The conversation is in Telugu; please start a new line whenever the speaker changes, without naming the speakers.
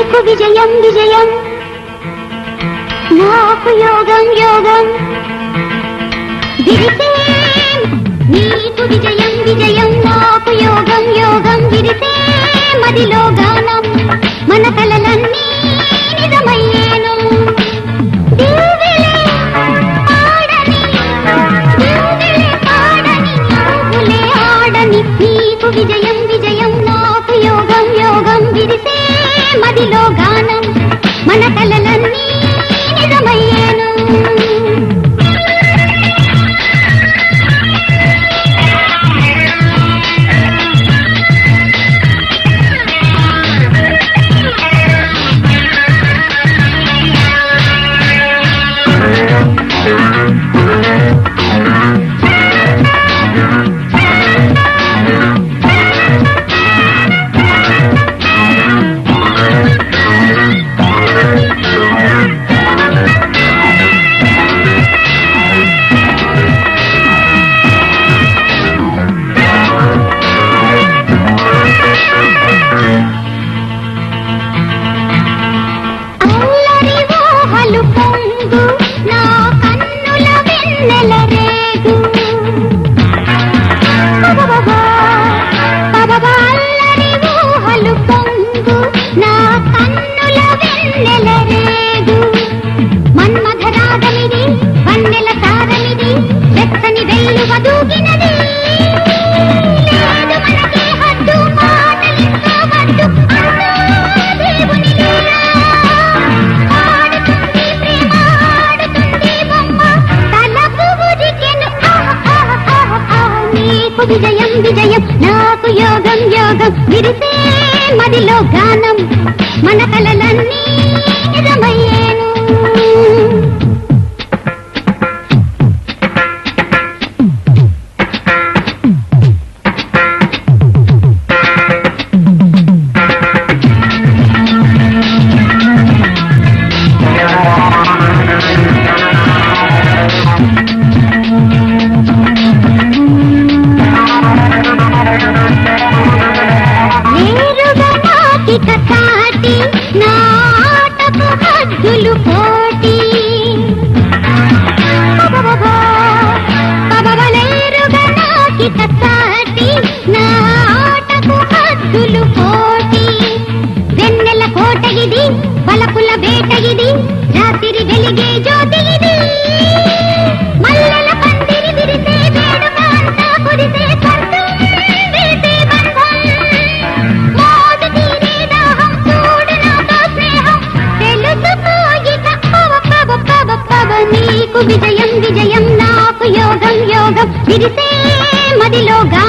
నీకు విజయం విజయం నాకు యోగం యోగం విరిసే నీకు విజయం విజయం నాకు యోగం యోగం విరిసే మదిలో గానం మన కలలన్నీ నిజమయ్యేను నీకు విజయం విజయం నాకు యోగం యోగం విరిసే మదిలో గానం మన కలలన్నీ నిజమయ్యేను విజయం విజయం నాకు యోగం యోగం విరిసే మదిలో గానం మన కలలన్నీ నిజమయ్యేను కాటి నాటకు హద్దులు పోటీ పబవలేరుగా నాకి కాటి నాటకు హద్దులు పోటీ వెన్నెల కోట ఇది బలపుల వేట ఇది రాత్రి వెలిగే జ్యోతి ఇది మల్లెల పందిరి విరిసే వేడుక అంతా కురిసే నీకు విజయం విజయం నాకు యోగం యోగం విరిసే మదిలో గానం